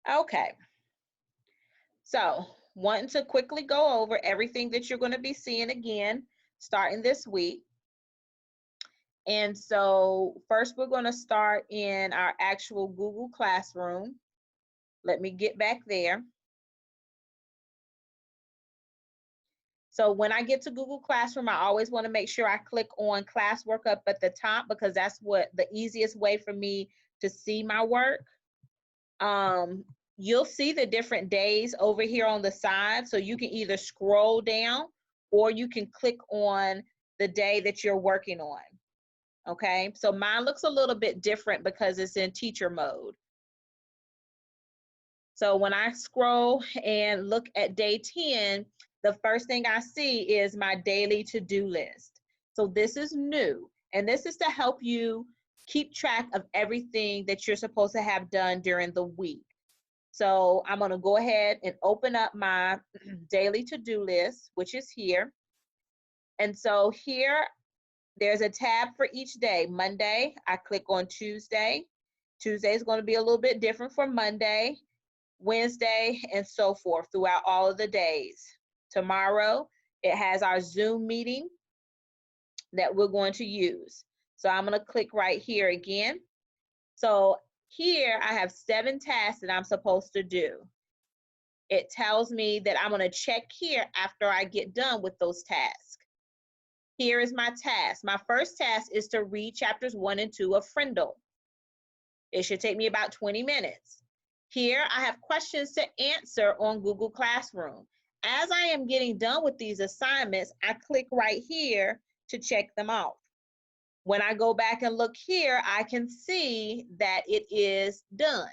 Okay, so wanting to quickly go over everything that you're going to be seeing again starting this week. And so first we're going to start in our actual Google Classroom. Let me get back there. So when I get to Google Classroom, I always want to make sure I click on classwork up at the top, because that's what the easiest way for me to see my work. You'll see the different days over here on the side. So you can either scroll down or you can click on the day that you're working on. Okay, so mine looks a little bit different because it's in teacher mode. So when I scroll and look at day 10, the first thing I see is my daily to-do list. So this is new, and this is to help you keep track of everything that you're supposed to have done during the week. So I'm going to go ahead and open up my daily to-do list, which is here. And so here, there's a tab for each day. Monday, I click on Tuesday. Tuesday is going to be a little bit different from Monday, Wednesday, and so forth throughout all of the days. Tomorrow, it has our Zoom meeting that we're going to use. So I'm going to click right here again. So here I have 7 tasks that I'm supposed to do. It tells me that I'm going to check here after I get done with those tasks. Here is my task. My first task is to read chapters 1 and 2 of Frindle. It should take me about 20 minutes. Here I have questions to answer on Google Classroom. As I am getting done with these assignments, I click right here to check them off. When I go back and look here, I can see that it is done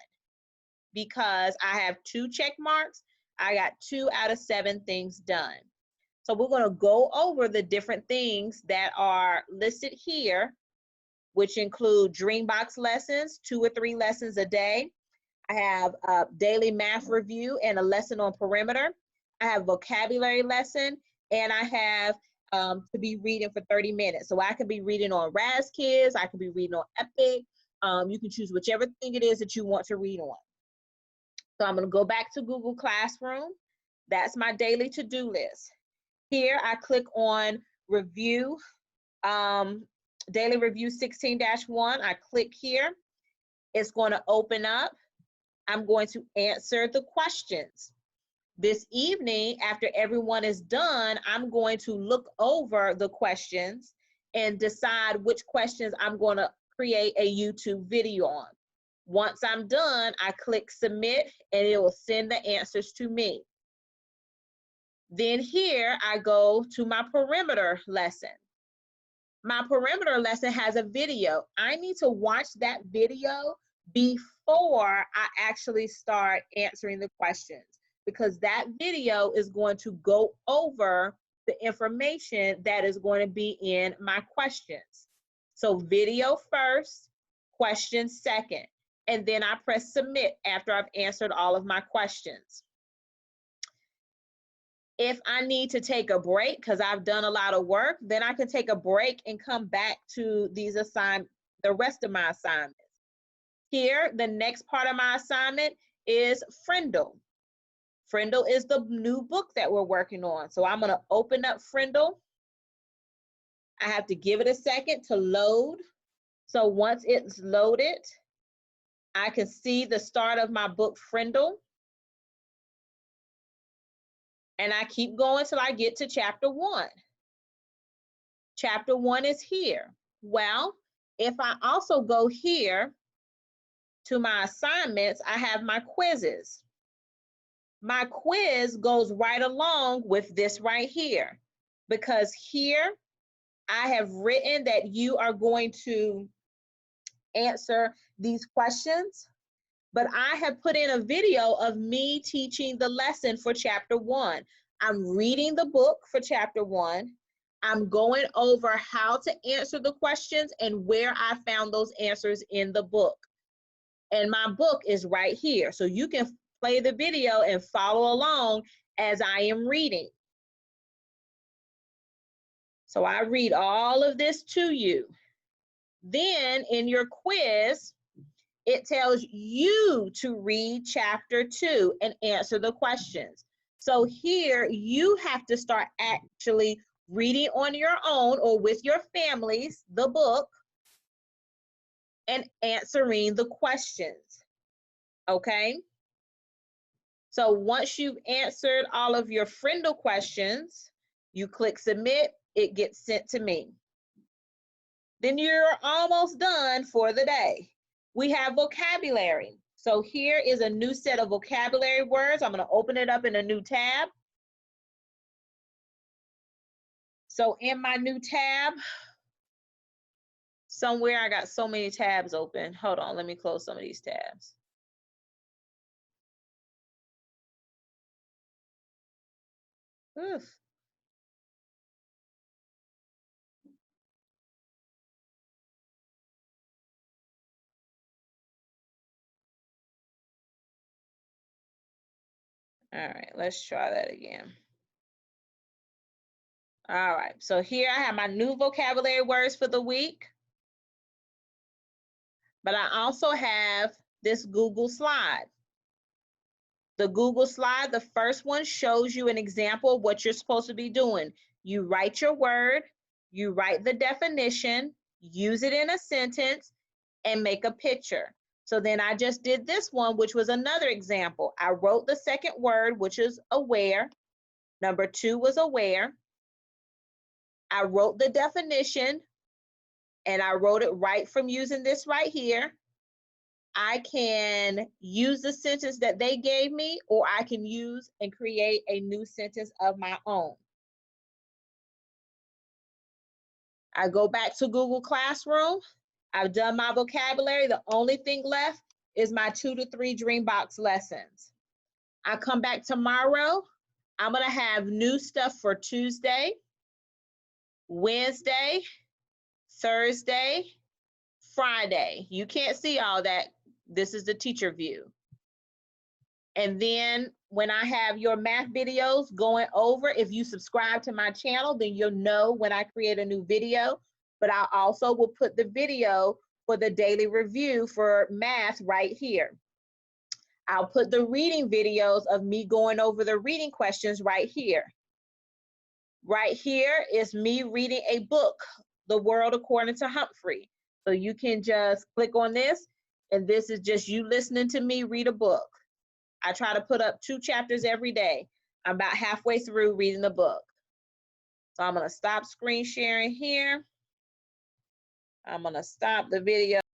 because I have 2 check marks. I got 2 out of 7 things done. So we're going to go over the different things that are listed here, which include Dreambox lessons, 2 or 3 lessons a day. I have a daily math review and a lesson on perimeter. I have vocabulary lesson, and I have to be reading for 30 minutes. So I can be reading on Raz-Kids, I can be reading on Epic. You can choose whichever thing it is that you want to read on. So I'm going to go back to Google Classroom. That's my daily to-do list. Here I click on review, daily review 16-1. I click here. It's going to open up. I'm going to answer the questions. This evening, after everyone is done, I'm going to look over the questions and decide which questions I'm going to create a YouTube video on. Once I'm done, I click submit and it will send the answers to me. Then here I go to my perimeter lesson. My perimeter lesson has a video. I need to watch that video before I actually start answering the questions, because that video is going to go over the information that is going to be in my questions. So video first, questions second, and then I press submit after I've answered all of my questions. If I need to take a break because I've done a lot of work, then I can take a break and come back to these the rest of my assignments. Here, the next part of my assignment is Frindle. Frindle is the new book that we're working on. So I'm going to open up Frindle. I have to give it a second to load. So once it's loaded, I can see the start of my book, Frindle. And I keep going till I get to chapter 1. Chapter 1 is here. Well, if I also go here to my assignments, I have my quizzes. My quiz goes right along with this right here, because here I have written that you are going to answer these questions, but I have put in a video of me teaching the lesson for chapter 1. I'm reading the book for chapter 1. I'm going over how to answer the questions and where I found those answers in the book. And my book is right here. So you can play the video and follow along as I am reading. So I read all of this to you. Then in your quiz, It tells you to read chapter 2 and answer the questions. So here you have to start actually reading on your own or with your families, the book, and answering the questions, okay? So once you've answered all of your Friendle questions, you click submit, it gets sent to me. Then you're almost done for the day. We have vocabulary. So here is a new set of vocabulary words. I'm going to open it up in a new tab. So in my new tab, somewhere I got so many tabs open. Hold on, let me close some of these tabs. Oof. All right, let's try that again. All right, so here I have my new vocabulary words for the week. But I also have this Google slide. The Google slide, the first one shows you an example of what you're supposed to be doing. You write your word, you write the definition, use it in a sentence, and make a picture. So then I just did this one, which was another example. I wrote the second word, which is aware. Number 2 was aware. I wrote the definition, and I wrote it right from using this right here. I can use the sentence that they gave me, or I can use and create a new sentence of my own. I go back to Google Classroom. I've done my vocabulary. The only thing left is my 2 to 3 Dreambox lessons. I come back tomorrow. I'm going to have new stuff for Tuesday, Wednesday, Thursday, Friday. You can't see all that. This is the teacher view. And then when I have your math videos going over, if you subscribe to my channel, then you'll know when I create a new video. But I also will put the video for the daily review for math right here. I'll put the reading videos of me going over the reading questions right here. Right here is me reading a book, The World According to Humphrey. So you can just click on this, and this is just you listening to me read a book. I try to put up 2 chapters every day. I'm about halfway through reading the book. So I'm going to stop screen sharing here. I'm going to stop the video.